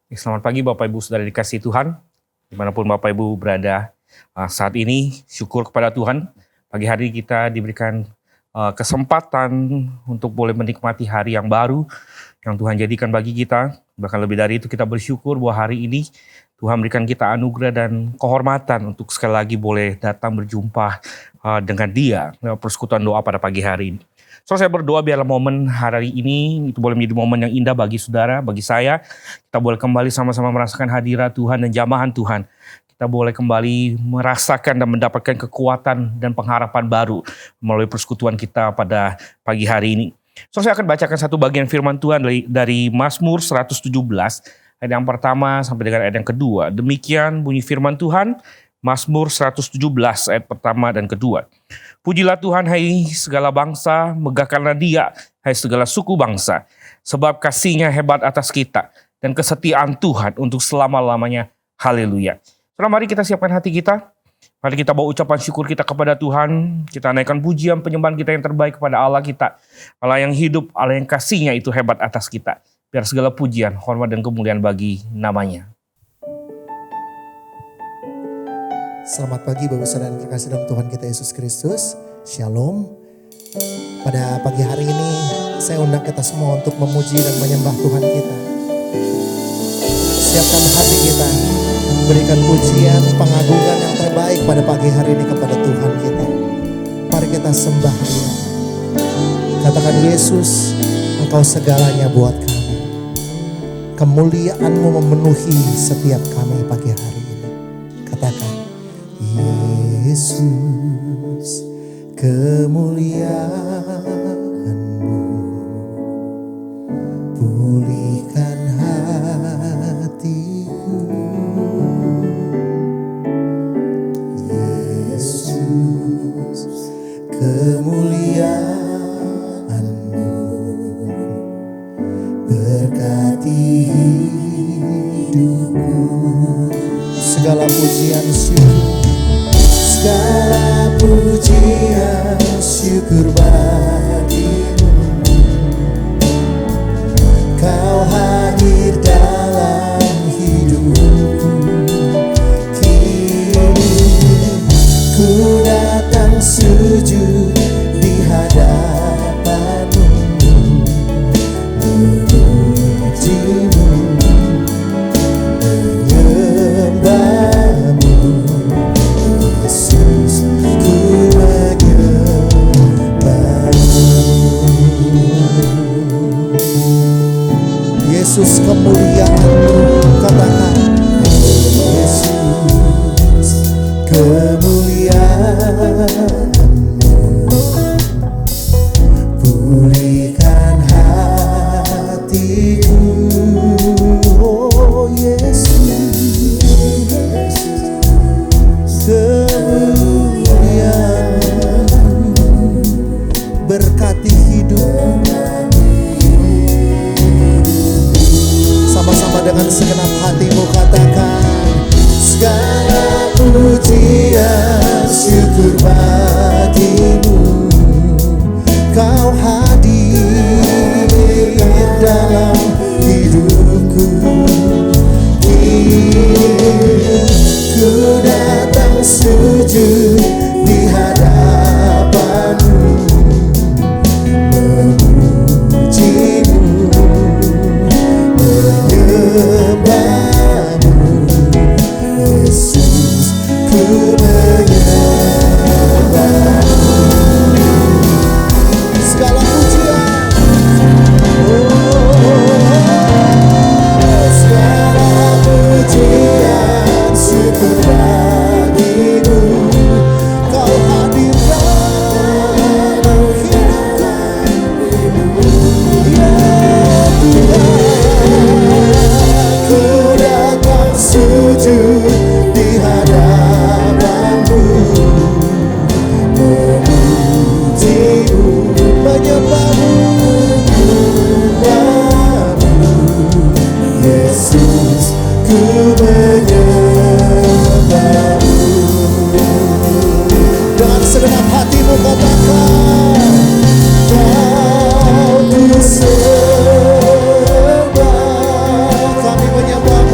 Selamat pagi Bapak Ibu Saudara dikasihi Tuhan, dimanapun Bapak Ibu berada saat ini. Syukur kepada Tuhan, pagi hari kita diberikan kesempatan untuk boleh menikmati hari yang baru yang Tuhan jadikan bagi kita. Bahkan lebih dari itu kita bersyukur bahwa hari ini Tuhan berikan kita anugerah dan kehormatan untuk sekali lagi boleh datang berjumpa dengan Dia lewat persekutuan doa pada pagi hari ini. So, saya berdoa biarlah momen hari ini itu boleh menjadi momen yang indah bagi saudara, bagi saya. Kita boleh kembali sama-sama merasakan hadirat Tuhan dan jamahan Tuhan. Kita boleh kembali merasakan dan mendapatkan kekuatan dan pengharapan baru melalui persekutuan kita pada pagi hari ini. So, saya akan bacakan satu bagian firman Tuhan dari Mazmur 117, ayat yang pertama sampai dengan ayat yang kedua. Demikian bunyi firman Tuhan, Mazmur 117 ayat pertama dan kedua. Pujilah Tuhan hai segala bangsa, megahkanlah Dia hai segala suku bangsa, sebab kasih-Nya hebat atas kita dan kesetiaan Tuhan untuk selama-lamanya. Haleluya. Saudara, mari kita siapkan hati kita. Mari kita bawa ucapan syukur kita kepada Tuhan. Kita naikkan pujian penyembahan kita yang terbaik kepada Allah kita. Allah yang hidup, Allah yang kasih-Nya itu hebat atas kita. Biar segala pujian, hormat dan kemuliaan bagi namanya. Selamat pagi Bapak Saudara yang terkasih dalam Tuhan kita Yesus Kristus. Shalom. Pada pagi hari ini saya undang kita semua untuk memuji dan menyembah Tuhan kita. Siapkan hati kita, berikan pujian, pengagungan yang terbaik pada pagi hari ini kepada Tuhan kita. Mari kita sembah Dia. Katakan, Yesus, Engkau segalanya buat kami. Kemuliaan-Mu memenuhi setiap kami pagi hari ini. Katakan, Yesus, kemuliaan-Mu pulihkan hatiku. Yesus, kemuliaan-Mu berkati hidupku. Segala pujian syukur, segala pujian syukur bagimu. Kau hadir dalam hidupku. Kini ku datang sujud di hadapan-Mu, memuji-Mu, menyembah-Mu. Yesus, ku menyembah-Mu. Yesus, kemuliaan-Mu, katakan, Yesus, kemuliaan-Mu pulihkan hatiku. Oh Yesus, kemuliaan-Mu berkati hidupku. Sama-sama dengan segenap hatimu katakan, segala pujian syukur bagimu. Kau hadir dalam hidupku. Ku datang sujud di hadapan-Mu, memuji-Mu, menyembah-Mu. Yesus, ku menyembah-Mu. Segala pujian, segala pujian syukur bagimu. Kau hadir dalam hidupku. Ya Tuhan, ku datang sujud di hadapan-Mu, memuji-Mu, menyembah-Mu, menyembah-Mu. Yesus, ku menyembah-Mu. Dengan segenap hatimu katakan, Kau ku sembah. Kami menyembah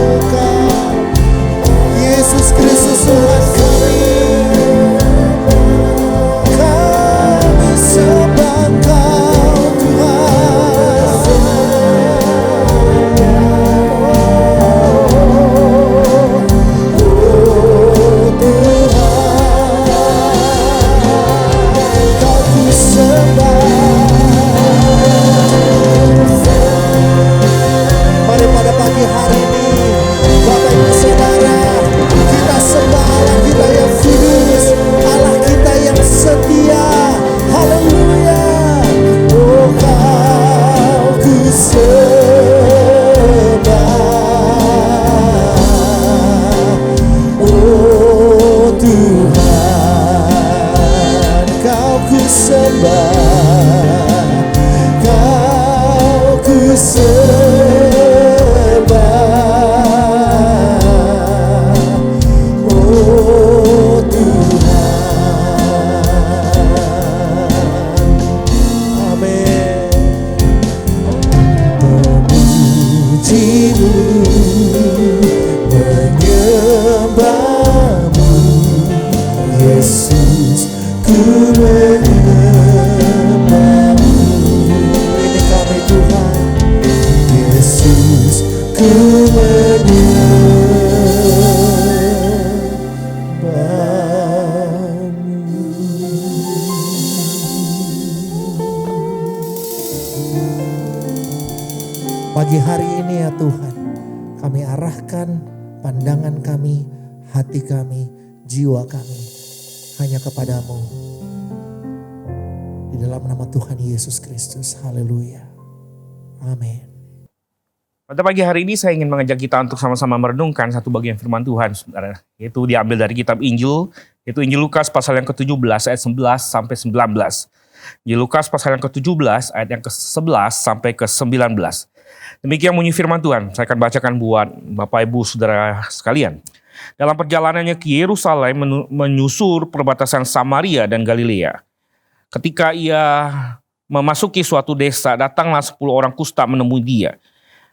menyembahmu, Yesus, ku menyembahmu. Ini kami Tuhan, Yesus, ku pagi hari ini ya Tuhan, kami arahkan pandangan kami, hati kami, jiwa kami hanya kepadamu. Di dalam nama Tuhan Yesus Kristus, haleluya. Amin. Pada pagi hari ini saya ingin mengajak kita untuk sama-sama merenungkan satu bagian firman Tuhan, saudara. Yaitu diambil dari kitab Injil, yaitu Injil Lukas pasal yang ke-17 ayat 11 sampai 19. Injil Lukas pasal yang ke-17 ayat yang ke-11 sampai ke-19. Demikian bunyi firman Tuhan. Saya akan bacakan buat Bapak Ibu Saudara sekalian. Dalam perjalanannya ke Yerusalem menyusur perbatasan Samaria dan Galilea. Ketika ia memasuki suatu desa, datanglah 10 orang kusta menemui dia.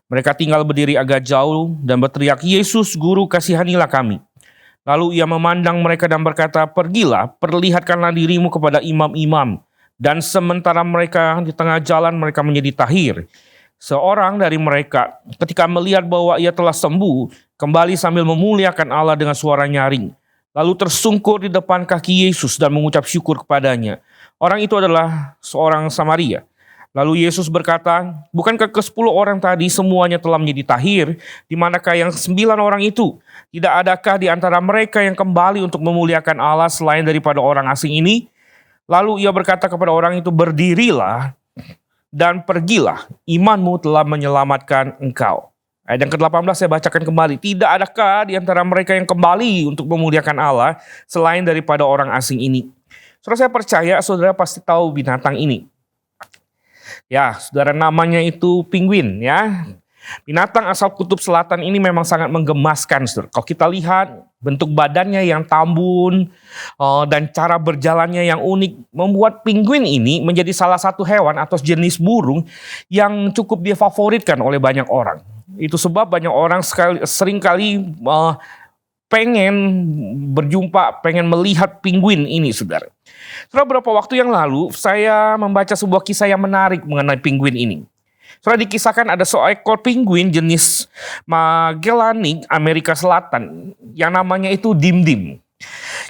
Mereka tinggal berdiri agak jauh dan berteriak, "Yesus, Guru, kasihanilah kami." Lalu ia memandang mereka dan berkata, "Pergilah, perlihatkanlah dirimu kepada imam-imam." Dan sementara mereka di tengah jalan, mereka menjadi tahir. Seorang dari mereka ketika melihat bahwa ia telah sembuh, kembali sambil memuliakan Allah dengan suara nyaring. Lalu tersungkur di depan kaki Yesus dan mengucap syukur kepadanya. Orang itu adalah seorang Samaria. Lalu Yesus berkata, "Bukankah ke-10 orang tadi semuanya telah menjadi tahir? Di manakah yang 9 orang itu? Tidak adakah di antara mereka yang kembali untuk memuliakan Allah selain daripada orang asing ini?" Lalu ia berkata kepada orang itu, "Berdirilah dan pergilah, imanmu telah menyelamatkan engkau." Ayat yang ke-18 saya bacakan kembali. "Tidak adakah di antara mereka yang kembali untuk memuliakan Allah selain daripada orang asing ini?" Saudara, saya percaya saudara pasti tahu binatang ini. Ya, saudara, namanya itu penguin ya. Binatang asal kutub selatan ini memang sangat menggemaskan, saudara. Kalau kita lihat bentuk badannya yang tambun dan cara berjalannya yang unik membuat penguin ini menjadi salah satu hewan atau jenis burung yang cukup difavoritkan oleh banyak orang. Itu sebab banyak orang seringkali pengen berjumpa, pengen melihat penguin ini, saudara. Setelah beberapa waktu yang lalu, saya membaca sebuah kisah yang menarik mengenai penguin ini. Setelah dikisahkan ada seekor penguin jenis Magellanik Amerika Selatan yang namanya itu Dim-Dim.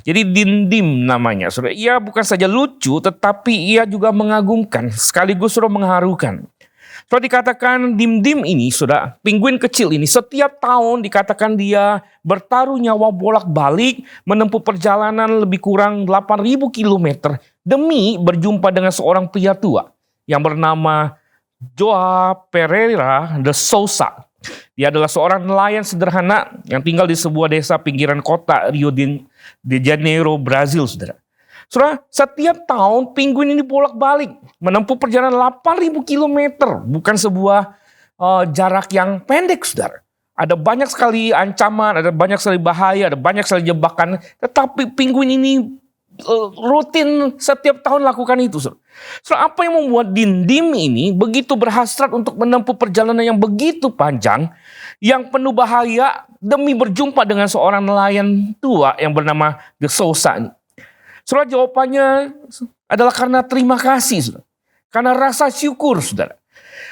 Jadi Dim-Dim namanya, saudara. Ia bukan saja lucu, tetapi ia juga mengagumkan, sekaligus mengharukan. Setelah dikatakan Dim-Dim ini, saudara, penguin kecil ini setiap tahun dikatakan dia bertaruh nyawa bolak-balik menempuh perjalanan lebih kurang 8.000 km demi berjumpa dengan seorang pria tua yang bernama Joao Pereira de Souza. Dia adalah seorang nelayan sederhana yang tinggal di sebuah desa pinggiran kota Rio de Janeiro, Brazil, saudara. Saudara, setiap tahun penguin ini bolak-balik menempuh perjalanan 8.000 km. Bukan sebuah jarak yang pendek, saudara. Ada banyak sekali ancaman, ada banyak sekali bahaya, ada banyak sekali jebakan. Tetapi penguin ini rutin setiap tahun lakukan itu, saudara. Saudara, apa yang membuat Dim-Dim ini begitu berhasrat untuk menempuh perjalanan yang begitu panjang, yang penuh bahaya demi berjumpa dengan seorang nelayan tua yang bernama De Souza ini? Saudara, jawabannya adalah karena terima kasih, saudara. Karena rasa syukur, saudara.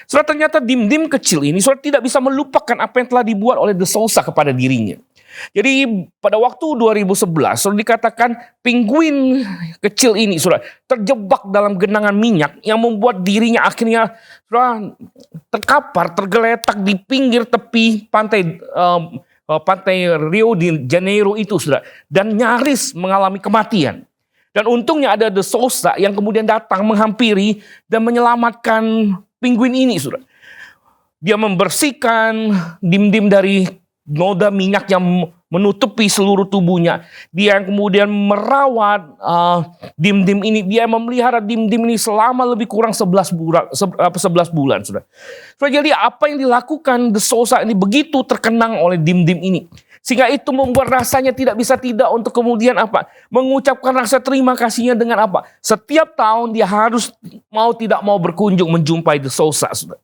Saudara, ternyata Dim-Dim kecil ini, saudara, tidak bisa melupakan apa yang telah dibuat oleh De Souza kepada dirinya. Jadi pada waktu 2011, saudara, dikatakan penguin kecil ini, saudara, terjebak dalam genangan minyak yang membuat dirinya akhirnya, saudara, terkapar, tergeletak di pinggir tepi pantai Rio de Janeiro itu, saudara, dan nyaris mengalami kematian. Dan untungnya ada De Souza yang kemudian datang menghampiri dan menyelamatkan penguin ini, saudara. Dia membersihkan Dim-Dim dari noda minyak yang menutupi seluruh tubuhnya. Dia yang kemudian merawat Dim-Dim ini. Dia memelihara Dim-Dim ini selama lebih kurang 11 bulan, saudara. Jadi apa yang dilakukan De Souza ini begitu terkenang oleh Dim-Dim ini. Sehingga itu membuat rasanya tidak bisa tidak untuk kemudian apa? Mengucapkan rasa terima kasihnya dengan apa? Setiap tahun dia harus mau tidak mau berkunjung menjumpai De Souza, saudara.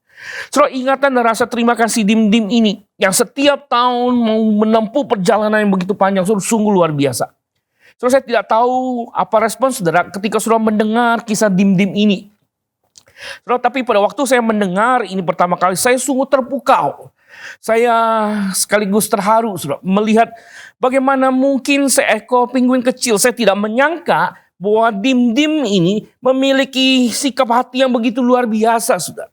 Saudara, ingatan dan rasa terima kasih dim-dim ini yang setiap tahun mau menempuh perjalanan yang begitu panjang, saudara, sungguh luar biasa. Saudara, saya tidak tahu apa respon saudara ketika saudara mendengar kisah dim-dim ini. Saudara, tapi pada waktu saya mendengar ini pertama kali, saya sungguh terpukau. Saya sekaligus terharu, saudara, melihat bagaimana mungkin seekor penguin kecil. Saya tidak menyangka bahwa dim-dim ini memiliki sikap hati yang begitu luar biasa, saudara.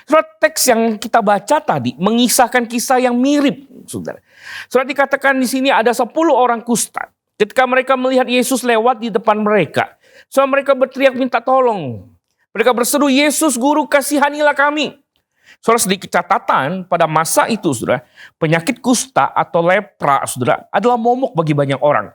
Saudara, teks yang kita baca tadi mengisahkan kisah yang mirip, saudara. Saudara, dikatakan di sini ada 10 orang kusta. Ketika mereka melihat Yesus lewat di depan mereka, saudara, mereka berteriak minta tolong. Mereka berseru, Yesus Guru, kasihanilah kami. Saudara, sedikit catatan pada masa itu, saudara, penyakit kusta atau lepra, saudara, adalah momok bagi banyak orang.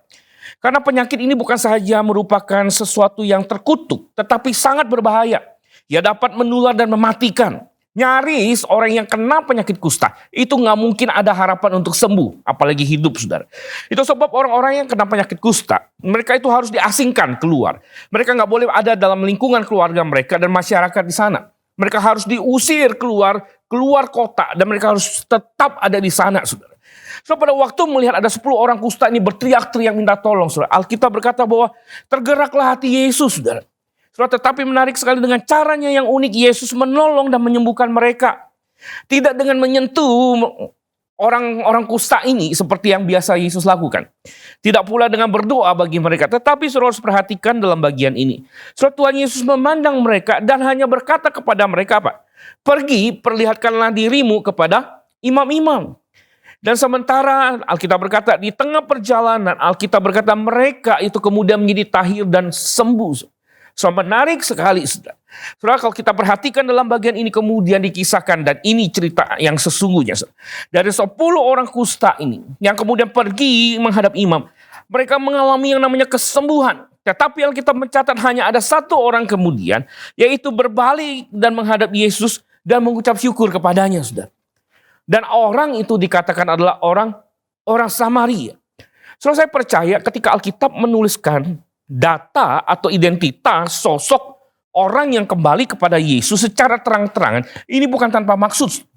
Karena penyakit ini bukan saja merupakan sesuatu yang terkutuk, tetapi sangat berbahaya. Ia dapat menular dan mematikan. Nyaris orang yang kena penyakit kusta itu nggak mungkin ada harapan untuk sembuh, apalagi hidup, saudara. Itu sebab orang-orang yang kena penyakit kusta, mereka itu harus diasingkan keluar. Mereka nggak boleh ada dalam lingkungan keluarga mereka dan masyarakat di sana. Mereka harus diusir keluar kota dan mereka harus tetap ada di sana, saudara. So, pada waktu melihat ada 10 orang kusta ini berteriak-teriak minta tolong, saudara, Alkitab berkata bahwa tergeraklah hati Yesus, saudara. Saudara, tetapi menarik sekali dengan caranya yang unik, Yesus menolong dan menyembuhkan mereka. Tidak dengan menyentuh orang-orang kusta ini seperti yang biasa Yesus lakukan. Tidak pula dengan berdoa bagi mereka. Tetapi saudara harus perhatikan dalam bagian ini. Saudara, Tuhan Yesus memandang mereka dan hanya berkata kepada mereka apa? Pergi, perlihatkanlah dirimu kepada imam-imam. Dan sementara Alkitab berkata di tengah perjalanan, Alkitab berkata mereka itu kemudian menjadi tahir dan sembuh. So, menarik sekali, saudara. Saudara, kalau kita perhatikan dalam bagian ini kemudian dikisahkan, dan ini cerita yang sesungguhnya, saudara. Dari 10 orang kusta ini yang kemudian pergi menghadap imam, mereka mengalami yang namanya kesembuhan. Tetapi Alkitab mencatat hanya ada 1 orang kemudian, yaitu berbalik dan menghadap Yesus dan mengucap syukur kepadanya, saudara. Dan orang itu dikatakan adalah orang Samaria. Saudara, saya percaya ketika Alkitab menuliskan data atau identitas sosok orang yang kembali kepada Yesus secara terang-terangan, ini bukan tanpa maksud.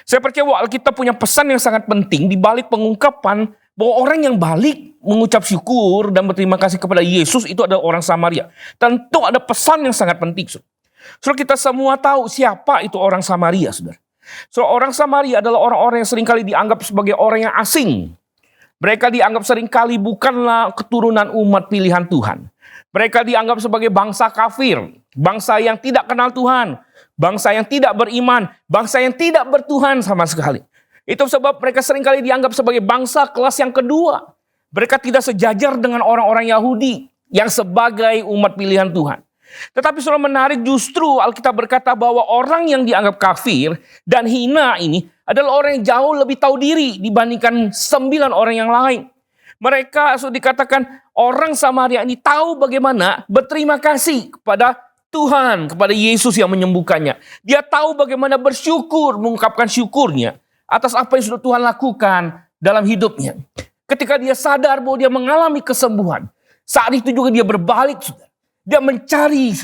Saya percaya bahwa Alkitab punya pesan yang sangat penting di balik pengungkapan bahwa orang yang balik mengucap syukur dan berterima kasih kepada Yesus itu adalah orang Samaria. Tentu ada pesan yang sangat penting. Saudara, kita semua tahu siapa itu orang Samaria, saudara. Saudara, orang Samaria adalah orang-orang yang seringkali dianggap sebagai orang yang asing. Mereka dianggap seringkali bukanlah keturunan umat pilihan Tuhan. Mereka dianggap sebagai bangsa kafir, bangsa yang tidak kenal Tuhan, bangsa yang tidak beriman, bangsa yang tidak bertuhan sama sekali. Itu sebab mereka seringkali dianggap sebagai bangsa kelas yang kedua. Mereka tidak sejajar dengan orang-orang Yahudi yang sebagai umat pilihan Tuhan. Tetapi saudara, menarik, justru Alkitab berkata bahwa orang yang dianggap kafir dan hina ini adalah orang yang jauh lebih tahu diri dibandingkan 9 orang yang lain. Mereka sudah dikatakan orang Samaria ini tahu bagaimana berterima kasih kepada Tuhan, kepada Yesus yang menyembuhkannya. Dia tahu bagaimana bersyukur, mengungkapkan syukurnya atas apa yang sudah Tuhan lakukan dalam hidupnya. Ketika dia sadar bahwa dia mengalami kesembuhan, saat itu juga dia berbalik, saudara. Dia mencari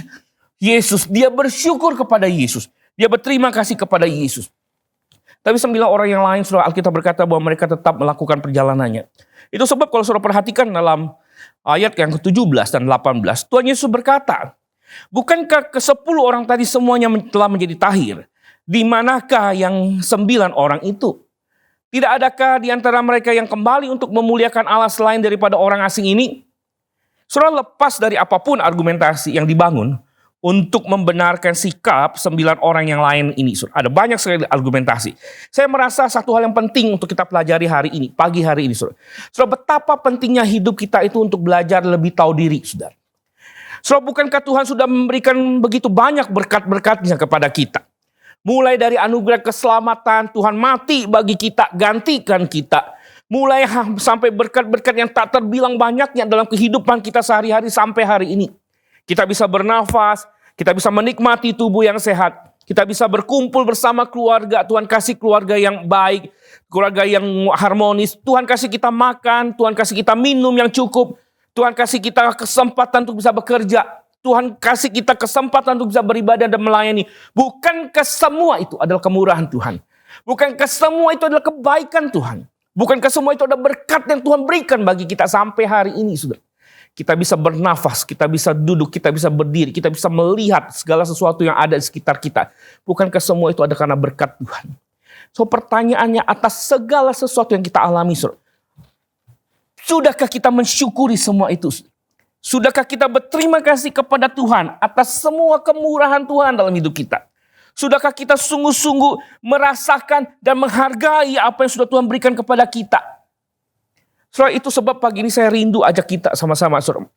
Yesus, dia bersyukur kepada Yesus, dia berterima kasih kepada Yesus. Tapi 9 orang yang lain, saudara, Alkitab berkata bahwa mereka tetap melakukan perjalanannya. Itu sebab kalau saudara perhatikan dalam ayat yang ke-17 dan 18, Tuhan Yesus berkata, bukankah ke-10 orang tadi semuanya telah menjadi tahir? Di manakah yang 9 orang itu? Tidak adakah di antara mereka yang kembali untuk memuliakan Allah selain daripada orang asing ini? Saudara, lepas dari apapun argumentasi yang dibangun untuk membenarkan sikap 9 orang yang lain ini, saudara, ada banyak sekali argumentasi. Saya merasa satu hal yang penting untuk kita pelajari hari ini, pagi hari ini, saudara. Saudara, betapa pentingnya hidup kita itu untuk belajar lebih tahu diri, saudara. Saudara, bukankah Tuhan sudah memberikan begitu banyak berkat-berkatnya kepada kita? Mulai dari anugerah keselamatan, Tuhan mati bagi kita, gantikan kita. Mulai sampai berkat-berkat yang tak terbilang banyaknya dalam kehidupan kita sehari-hari sampai hari ini. Kita bisa bernafas, kita bisa menikmati tubuh yang sehat, kita bisa berkumpul bersama keluarga. Tuhan kasih keluarga yang baik, keluarga yang harmonis. Tuhan kasih kita makan, Tuhan kasih kita minum yang cukup. Tuhan kasih kita kesempatan untuk bisa bekerja. Tuhan kasih kita kesempatan untuk bisa beribadah dan melayani. Bukankah semua itu adalah kemurahan Tuhan? Bukankah semua itu adalah kebaikan Tuhan? Bukankah semua itu adalah berkat yang Tuhan berikan bagi kita sampai hari ini, saudara? Kita bisa bernafas, kita bisa duduk, kita bisa berdiri, kita bisa melihat segala sesuatu yang ada di sekitar kita. Bukankah semua itu ada karena berkat Tuhan? So pertanyaannya, atas segala sesuatu yang kita alami, saudara, sudahkah kita mensyukuri semua itu? Sudahkah kita berterima kasih kepada Tuhan atas semua kemurahan Tuhan dalam hidup kita? Sudahkah kita sungguh-sungguh merasakan dan menghargai apa yang sudah Tuhan berikan kepada kita? Saudara, itu sebab pagi ini saya rindu ajak kita sama-sama, saudara.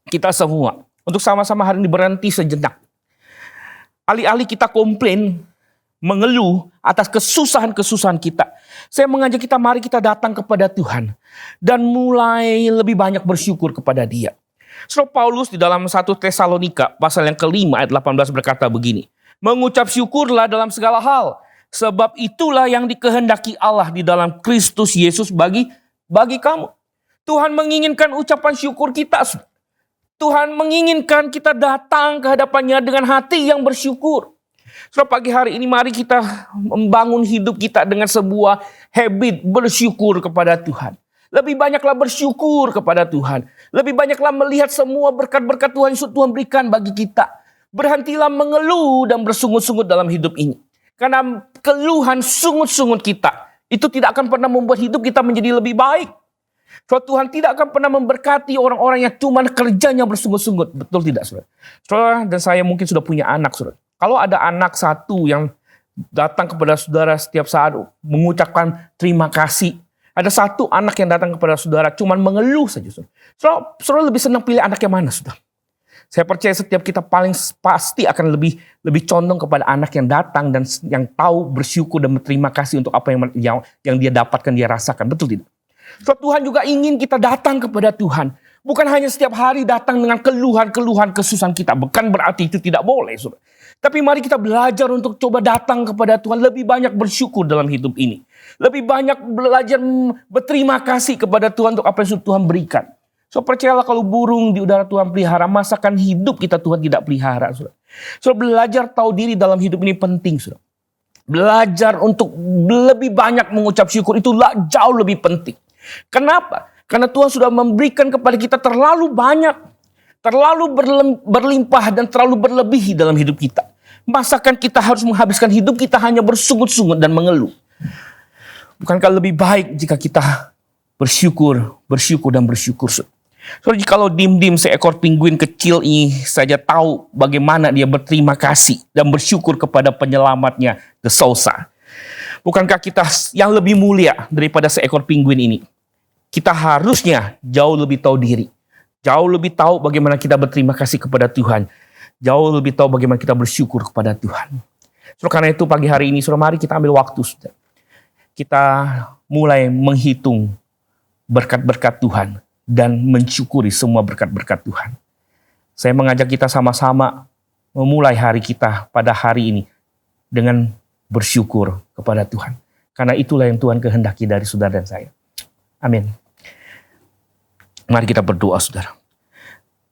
Kita semua untuk sama-sama hari ini berhenti sejenak. Alih-alih kita komplain, mengeluh atas kesusahan-kesusahan kita, saya mengajak kita, mari kita datang kepada Tuhan dan mulai lebih banyak bersyukur kepada Dia. Saudara, Paulus di dalam 1 Tesalonika pasal yang ke-5 ayat 18 berkata begini, mengucap syukurlah dalam segala hal, sebab itulah yang dikehendaki Allah di dalam Kristus Yesus bagi kamu. Tuhan menginginkan ucapan syukur kita. Tuhan menginginkan kita datang ke hadapannya dengan hati yang bersyukur. Saudara, pagi hari ini mari kita membangun hidup kita dengan sebuah habit bersyukur kepada Tuhan. Lebih banyaklah bersyukur kepada Tuhan. Lebih banyaklah melihat semua berkat-berkat Tuhan yang Tuhan berikan bagi kita. Berhentilah mengeluh dan bersungut-sungut dalam hidup ini. Karena keluhan sungut-sungut kita itu tidak akan pernah membuat hidup kita menjadi lebih baik. So, Tuhan tidak akan pernah memberkati orang-orang yang cuma kerjanya bersungut-sungut. Betul tidak, saudara? Saudara dan saya mungkin sudah punya anak, saudara. Kalau ada anak satu yang datang kepada saudara setiap saat mengucapkan terima kasih. Ada satu anak yang datang kepada saudara cuma mengeluh saja. Saudara lebih senang pilih anak yang mana, saudara? Saya percaya setiap kita paling pasti akan lebih condong kepada anak yang datang dan yang tahu bersyukur dan berterima kasih untuk apa yang dia dapatkan, dia rasakan. Betul tidak? So, Tuhan juga ingin kita datang kepada Tuhan. Bukan hanya setiap hari datang dengan keluhan-keluhan kesusahan kita. Bukan berarti itu tidak boleh, saudara. Tapi mari kita belajar untuk coba datang kepada Tuhan. Lebih banyak bersyukur dalam hidup ini. Lebih banyak belajar berterima kasih kepada Tuhan untuk apa yang sudah Tuhan berikan. So, percayalah kalau burung di udara Tuhan pelihara, masakan hidup kita Tuhan tidak pelihara, saudara. So, belajar tahu diri dalam hidup ini penting, saudara. Belajar untuk lebih banyak mengucap syukur itu jauh lebih penting. Kenapa? Karena Tuhan sudah memberikan kepada kita terlalu banyak, terlalu berlimpah dan terlalu berlebihi dalam hidup kita. Masakan kita harus menghabiskan hidup kita hanya bersungut-sungut dan mengeluh? Bukankah lebih baik jika kita bersyukur dan bersyukur? So, kalau dim-dim seekor penguin kecil ini saja tahu bagaimana dia berterima kasih dan bersyukur kepada penyelamatnya, The Sousa. Bukankah kita yang lebih mulia daripada seekor penguin ini? Kita harusnya jauh lebih tahu diri. Jauh lebih tahu bagaimana kita berterima kasih kepada Tuhan. Jauh lebih tahu bagaimana kita bersyukur kepada Tuhan. So, karena itu pagi hari ini, saudara, mari kita ambil waktu. Saudara. Kita mulai menghitung berkat-berkat Tuhan dan mensyukuri semua berkat-berkat Tuhan. Saya mengajak kita sama-sama memulai hari kita pada hari ini dengan bersyukur kepada Tuhan. Karena itulah yang Tuhan kehendaki dari saudara dan saya. Amin. Mari kita berdoa, saudara.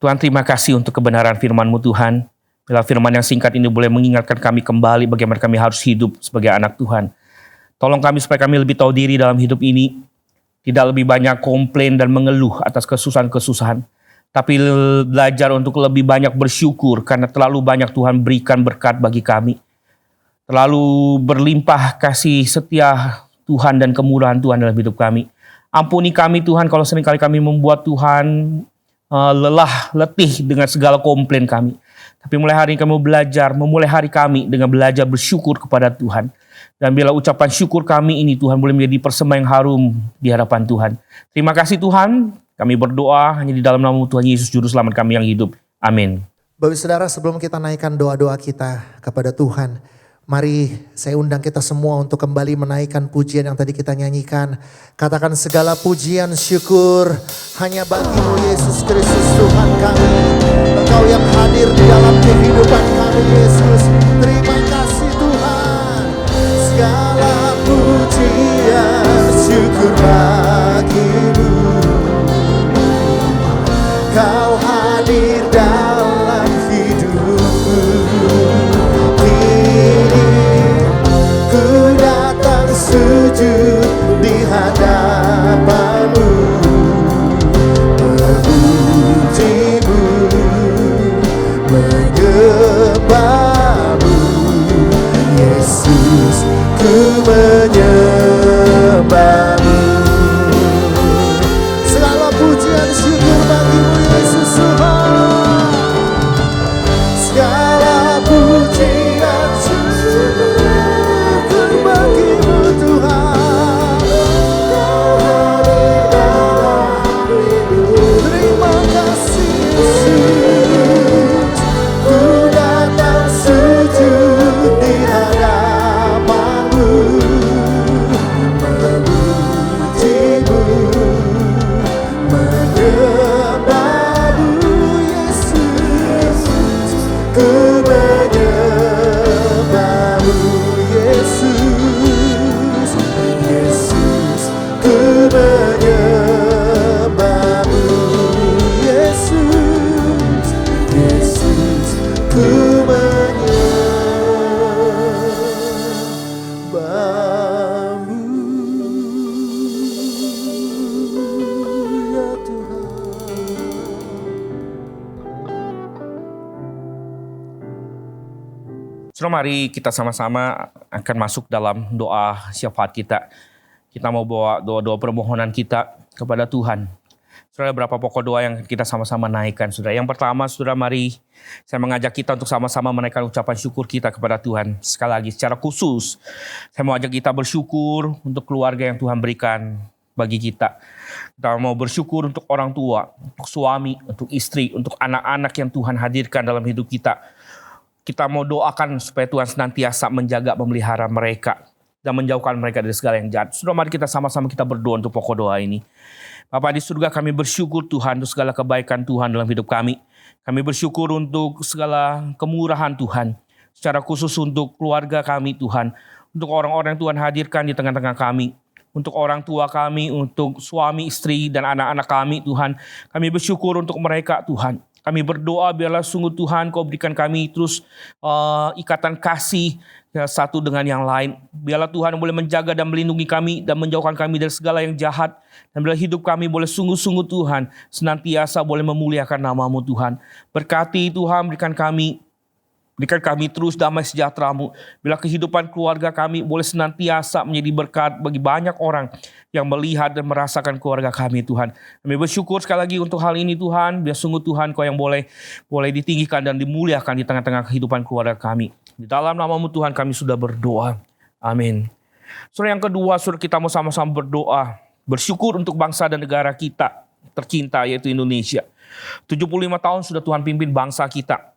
Tuhan, terima kasih untuk kebenaran firman-Mu, Tuhan. Bila firman yang singkat ini boleh mengingatkan kami kembali bagaimana kami harus hidup sebagai anak Tuhan. Tolong kami supaya kami lebih tahu diri dalam hidup ini. Tidak lebih banyak komplain dan mengeluh atas kesusahan-kesusahan. Tapi belajar untuk lebih banyak bersyukur karena terlalu banyak Tuhan berikan berkat bagi kami. Terlalu berlimpah kasih setia Tuhan dan kemurahan Tuhan dalam hidup kami. Ampuni kami Tuhan kalau seringkali kami membuat Tuhan lelah, letih dengan segala komplain kami. Tapi mulai hari ini kami belajar, memulai hari kami dengan belajar bersyukur kepada Tuhan. Dan bila ucapan syukur kami ini Tuhan boleh menjadi persembahan yang harum di hadapan Tuhan. Terima kasih Tuhan, kami berdoa hanya di dalam nama Tuhan Yesus Juru Selamat kami yang hidup. Amin. Bapak saudara, sebelum kita naikkan doa-doa kita kepada Tuhan, mari saya undang kita semua untuk kembali menaikkan pujian yang tadi kita nyanyikan. Katakan segala pujian syukur hanya bagi-Mu Yesus Kristus Tuhan kami. Engkau yang hadir di dalam kehidupan kami Yesus. Terima kasih Tuhan. Segala pujian syukur bagi-Mu. Kau hadir dalam Saudara, mari kita sama-sama akan masuk dalam doa syafaat kita. Kita mau bawa doa-doa permohonan kita kepada Tuhan. Saudara, berapa pokok doa yang kita sama-sama naikkan, saudara. Yang pertama, saudara, mari saya mengajak kita untuk sama-sama menaikkan ucapan syukur kita kepada Tuhan. Sekali lagi, secara khusus, saya mau ajak kita bersyukur untuk keluarga yang Tuhan berikan bagi kita. Kita mau bersyukur untuk orang tua, untuk suami, untuk istri, untuk anak-anak yang Tuhan hadirkan dalam hidup kita. Kita mau doakan supaya Tuhan senantiasa menjaga, memelihara mereka dan menjauhkan mereka dari segala yang jahat. Saudara, mari kita sama-sama kita berdoa untuk pokok doa ini. Bapa di surga, kami bersyukur Tuhan untuk segala kebaikan Tuhan dalam hidup kami. Kami bersyukur untuk segala kemurahan Tuhan. Secara khusus untuk keluarga kami Tuhan. Untuk orang-orang yang Tuhan hadirkan di tengah-tengah kami. Untuk orang tua kami, untuk suami, istri, dan anak-anak kami Tuhan. Kami bersyukur untuk mereka Tuhan. Kami berdoa biarlah sungguh Tuhan Kau berikan kami terus ikatan kasih ya, satu dengan yang lain. Biarlah Tuhan boleh menjaga dan melindungi kami dan menjauhkan kami dari segala yang jahat. Dan biarlah hidup kami boleh sungguh-sungguh Tuhan senantiasa boleh memuliakan nama-Mu Tuhan. Berkati Tuhan, berikan kami terus damai sejahtera-Mu. Bila kehidupan keluarga kami boleh senantiasa menjadi berkat bagi banyak orang yang melihat dan merasakan keluarga kami Tuhan. Kami bersyukur sekali lagi untuk hal ini Tuhan. Biar sungguh Tuhan Kau yang boleh ditinggikan dan dimuliakan di tengah-tengah kehidupan keluarga kami. Di dalam nama-Mu Tuhan kami sudah berdoa. Amin. Saudara, yang kedua, saudara, kita mau sama-sama berdoa. Bersyukur untuk bangsa dan negara kita tercinta yaitu Indonesia. 75 tahun sudah Tuhan pimpin bangsa kita.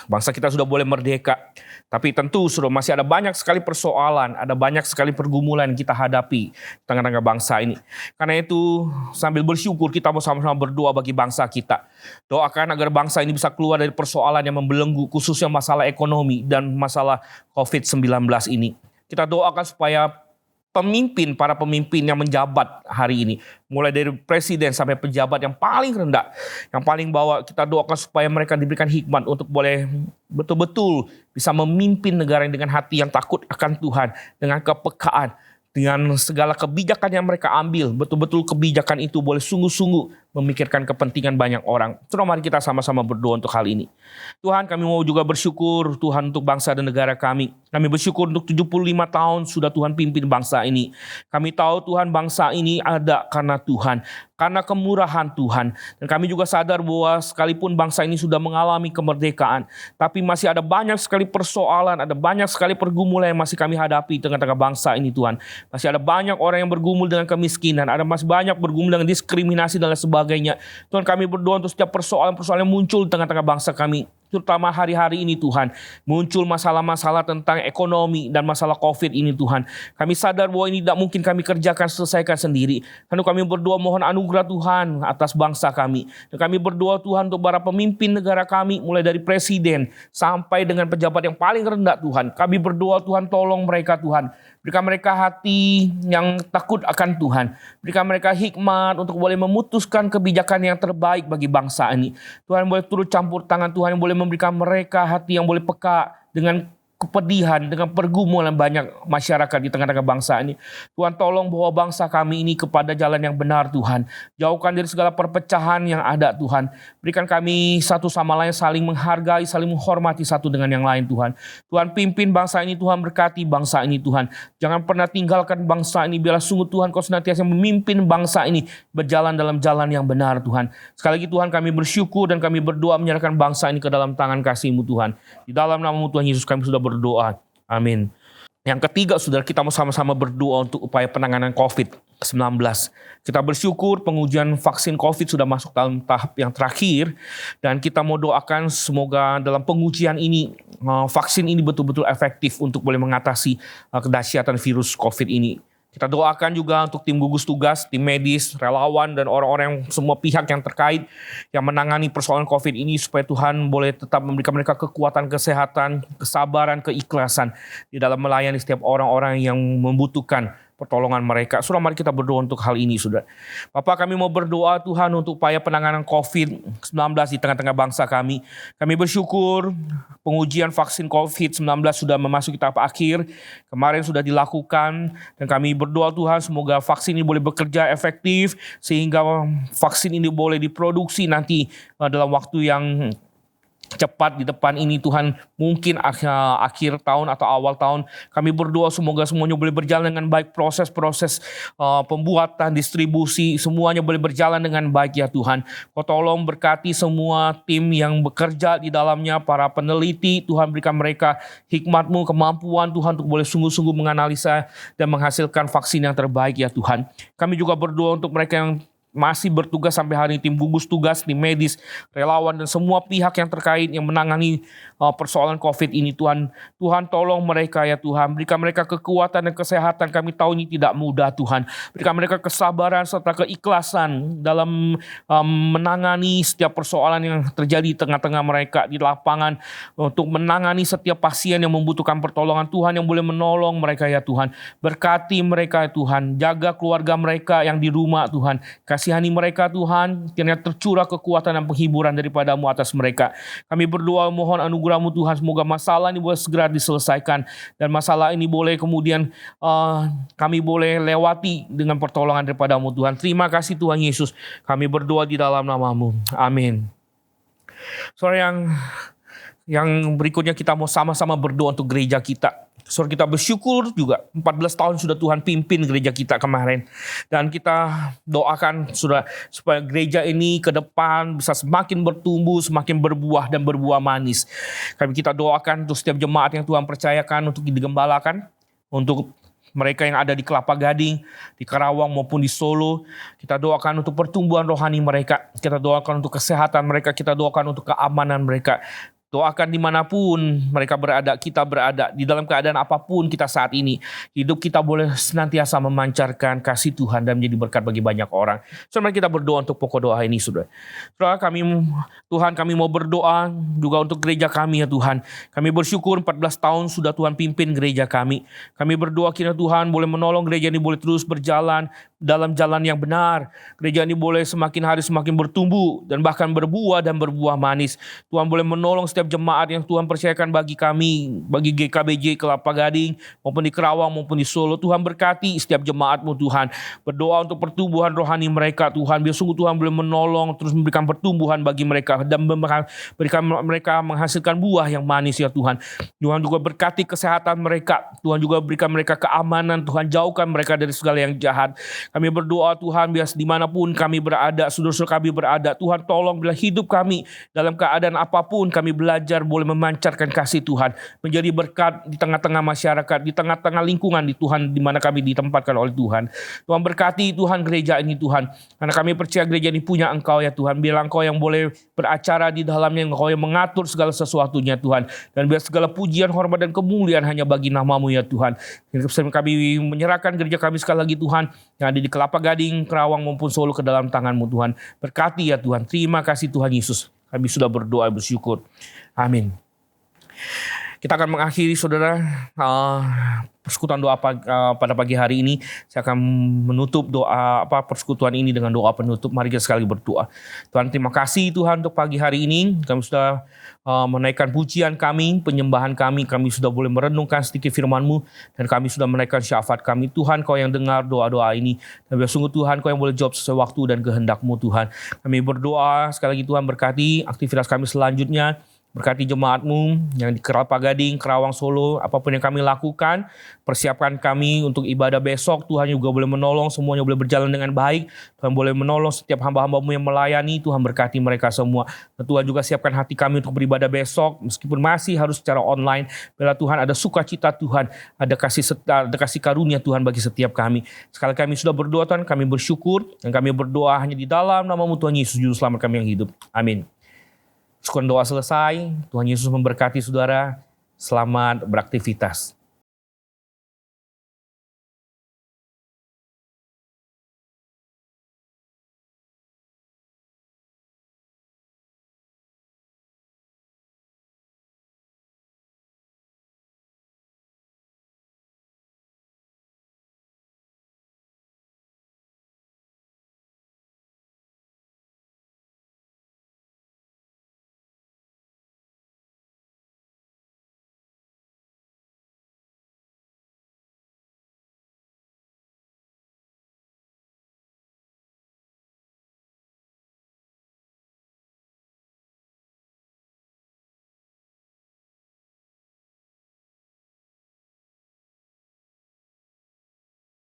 Bangsa kita sudah boleh merdeka. Tapi tentu saudara, masih ada banyak sekali persoalan, ada banyak sekali pergumulan yang kita hadapi di tengah-tengah bangsa ini. Karena itu sambil bersyukur kita mau sama-sama berdoa bagi bangsa kita. Doakan agar bangsa ini bisa keluar dari persoalan yang membelenggu, khususnya masalah ekonomi dan masalah COVID-19 ini. Kita doakan supaya para pemimpin yang menjabat hari ini, mulai dari presiden sampai pejabat yang paling rendah, yang paling bawah, kita doakan supaya mereka diberikan hikmat untuk boleh betul-betul bisa memimpin negara ini dengan hati yang takut akan Tuhan, dengan kepekaan, dengan segala kebijakan yang mereka ambil, betul-betul kebijakan itu boleh sungguh-sungguh memikirkan kepentingan banyak orang. Saudara, mari kita sama-sama berdoa untuk hal ini. Tuhan, kami mau juga bersyukur Tuhan untuk bangsa dan negara kami. Kami bersyukur untuk 75 tahun sudah Tuhan pimpin bangsa ini. Kami tahu Tuhan bangsa ini ada karena Tuhan, karena kemurahan Tuhan. Dan kami juga sadar bahwa sekalipun bangsa ini sudah mengalami kemerdekaan, tapi masih ada banyak sekali persoalan, ada banyak sekali pergumulan yang masih kami hadapi di tengah-tengah bangsa ini Tuhan. Masih ada banyak orang yang bergumul dengan kemiskinan, ada masih banyak bergumul dengan diskriminasi dan lain sebagainya. Tuhan, kami berdoa untuk setiap persoalan-persoalan yang muncul di tengah-tengah bangsa kami. Terutama hari-hari ini Tuhan, muncul masalah-masalah tentang ekonomi dan masalah COVID ini Tuhan. Kami sadar bahwa ini tidak mungkin kami kerjakan, selesaikan sendiri. Karena kami berdoa mohon anugerah Tuhan atas bangsa kami. Dan kami berdoa Tuhan untuk para pemimpin negara kami, mulai dari presiden sampai dengan pejabat yang paling rendah Tuhan. Kami berdoa Tuhan, tolong mereka Tuhan. Berikan mereka hati yang takut akan Tuhan. Berikan mereka hikmat untuk boleh memutuskan kebijakan yang terbaik bagi bangsa ini. Tuhan boleh turut campur tangan, Tuhan yang boleh memberikan mereka hati yang boleh peka dengan kepedihan, dengan pergumulan banyak masyarakat di tengah-tengah bangsa ini. Tuhan, tolong bawa bangsa kami ini kepada jalan yang benar Tuhan. Jauhkan dari segala perpecahan yang ada Tuhan. Berikan kami satu sama lain saling menghargai, saling menghormati satu dengan yang lain Tuhan. Tuhan, pimpin bangsa ini Tuhan, berkati bangsa ini Tuhan. Jangan pernah tinggalkan bangsa ini. Biarlah sungguh Tuhan Kau senantiasa memimpin bangsa ini berjalan dalam jalan yang benar Tuhan. Sekali lagi Tuhan, kami bersyukur dan kami berdoa menyerahkan bangsa ini ke dalam tangan kasih-Mu Tuhan. Di dalam nama-Mu Tuhan Yesus kami sudah berdoa. Amin. Yang ketiga, saudara, kita mau sama-sama berdoa untuk upaya penanganan COVID-19. Kita bersyukur pengujian vaksin COVID sudah masuk dalam tahap yang terakhir. Dan kita mau doakan semoga dalam pengujian ini, vaksin ini betul-betul efektif untuk boleh mengatasi kedahsyatan virus COVID ini. Kita doakan juga untuk tim gugus tugas, tim medis, relawan, dan orang-orang semua pihak yang terkait yang menangani persoalan COVID ini supaya Tuhan boleh tetap memberikan mereka kekuatan, kesehatan, kesabaran, keikhlasan di dalam melayani setiap orang-orang yang membutuhkan pertolongan mereka. Saudara, mari kita berdoa untuk hal ini, saudara. Bapak, kami mau berdoa Tuhan untuk upaya penanganan COVID-19 di tengah-tengah bangsa kami. Kami bersyukur pengujian vaksin COVID-19 sudah memasuki tahap akhir. Kemarin sudah dilakukan dan kami berdoa Tuhan semoga vaksin ini boleh bekerja efektif sehingga vaksin ini boleh diproduksi nanti dalam waktu yang cepat di depan ini Tuhan, mungkin akhir tahun atau awal tahun, kami berdoa semoga semuanya boleh berjalan dengan baik, proses-proses pembuatan, distribusi, semuanya boleh berjalan dengan baik ya Tuhan. Kau tolong berkati semua tim yang bekerja di dalamnya, para peneliti, Tuhan berikan mereka hikmat-Mu, kemampuan Tuhan untuk boleh sungguh-sungguh menganalisa dan menghasilkan vaksin yang terbaik ya Tuhan. Kami juga berdoa untuk mereka yang masih bertugas sampai hari ini, tim gugus tugas, tim medis, relawan, dan semua pihak yang terkait yang menangani persoalan COVID ini Tuhan. Tuhan tolong mereka ya Tuhan, berikan mereka kekuatan dan kesehatan. Kami tahu ini tidak mudah Tuhan. Berikan mereka kesabaran serta keikhlasan dalam menangani setiap persoalan yang terjadi di tengah-tengah mereka di lapangan, untuk menangani setiap pasien yang membutuhkan pertolongan Tuhan, yang boleh menolong mereka ya Tuhan. Berkati mereka ya Tuhan, jaga keluarga mereka yang di rumah Tuhan. Kasihani mereka Tuhan, kiranya tercurah kekuatan dan penghiburan daripada-Mu atas mereka. Kami berdoa mohon anugerah-Mu Tuhan, semoga masalah ini boleh segera diselesaikan, dan masalah ini boleh kemudian kami boleh lewati dengan pertolongan daripada-Mu Tuhan. Terima kasih Tuhan Yesus, kami berdoa di dalam nama-Mu. Amin. Saudara, yang berikutnya kita mau sama-sama berdoa untuk gereja kita. Saudara, kita bersyukur juga 14 tahun sudah Tuhan pimpin gereja kita kemarin. Dan kita doakan saudara supaya gereja ini ke depan bisa semakin bertumbuh, semakin berbuah dan berbuah manis. Kita doakan untuk setiap jemaat yang Tuhan percayakan untuk digembalakan, untuk mereka yang ada di Kelapa Gading, di Karawang maupun di Solo. Kita doakan untuk pertumbuhan rohani mereka. Kita doakan untuk kesehatan mereka. Kita doakan untuk keamanan mereka. Doakan dimanapun mereka berada, kita berada, di dalam keadaan apapun kita saat ini. Hidup kita boleh senantiasa memancarkan kasih Tuhan dan menjadi berkat bagi banyak orang. Saudara, kita berdoa untuk pokok doa ini, saudara. Saudara, kami mau berdoa juga untuk gereja kami ya Tuhan. Kami bersyukur 14 tahun sudah Tuhan pimpin gereja kami. Kami berdoa kiranya Tuhan boleh menolong gereja ini boleh terus berjalan dalam jalan yang benar. Gereja ini boleh semakin hari semakin bertumbuh dan bahkan berbuah dan berbuah manis. Tuhan boleh menolong setiap jemaat yang Tuhan percayakan bagi kami, bagi GKBJ Kelapa Gading maupun di Kerawang maupun di Solo. Tuhan berkati setiap jemaat-Mu Tuhan. Berdoa untuk pertumbuhan rohani mereka Tuhan. Biar sungguh Tuhan boleh menolong, terus memberikan pertumbuhan bagi mereka dan berikan mereka menghasilkan buah yang manis ya Tuhan. Tuhan juga berkati kesehatan mereka. Tuhan juga berikan mereka keamanan. Tuhan jauhkan mereka dari segala yang jahat. Kami berdoa Tuhan, biar dimanapun kami berada, saudara-saudara kami berada, Tuhan tolong bila hidup kami dalam keadaan apapun kami belajar boleh memancarkan kasih Tuhan, menjadi berkat di tengah-tengah masyarakat, di tengah-tengah lingkungan di Tuhan di mana kami ditempatkan oleh Tuhan. Tuhan berkati Tuhan gereja ini Tuhan, karena kami percaya gereja ini punya Engkau ya Tuhan. Biar Engkau yang boleh beracara di dalamnya, Engkau yang mengatur segala sesuatunya Tuhan, dan biar segala pujian, hormat dan kemuliaan hanya bagi nama-Mu ya Tuhan. Kami menyerahkan gereja kami sekali lagi Tuhan, yang ada di Kelapa Gading, Kerawang maupun Solo ke dalam tangan-Mu Tuhan. Berkati ya Tuhan. Terima kasih Tuhan Yesus. Kami sudah berdoa bersyukur. Amin. Kita akan mengakhiri saudara persekutuan doa pada pagi hari ini. Saya akan menutup doa persekutuan ini dengan doa penutup. Mari kita sekali berdoa. Tuhan, terima kasih Tuhan untuk pagi hari ini. Kami sudah menaikkan pujian kami, penyembahan kami. Kami sudah boleh merenungkan sedikit firman-Mu, dan kami sudah menaikkan syafaat kami. Tuhan, Kau yang dengar doa-doa ini. Dan biar sungguh Tuhan, Kau yang boleh jawab sesuai waktu dan kehendak-Mu Tuhan. Kami berdoa sekali lagi Tuhan, berkati aktivitas kami selanjutnya. Berkati jemaat-Mu yang di Kelapa Gading, Kerawang, Solo, apapun yang kami lakukan, persiapkan kami untuk ibadah besok. Tuhan juga boleh menolong, semuanya boleh berjalan dengan baik. Tuhan boleh menolong setiap hamba-hamba-Mu yang melayani. Tuhan berkati mereka semua. Dan Tuhan juga siapkan hati kami untuk beribadah besok, meskipun masih harus secara online. Bila Tuhan ada sukacita Tuhan, ada kasih karunia Tuhan bagi setiap kami. Sekali kami sudah berdoa Tuhan, kami bersyukur, dan kami berdoa hanya di dalam nama-Mu Tuhan Yesus, Juru Selamat kami yang hidup. Amin. Syukur doa selesai. Tuhan Yesus memberkati saudara. Selamat beraktivitas.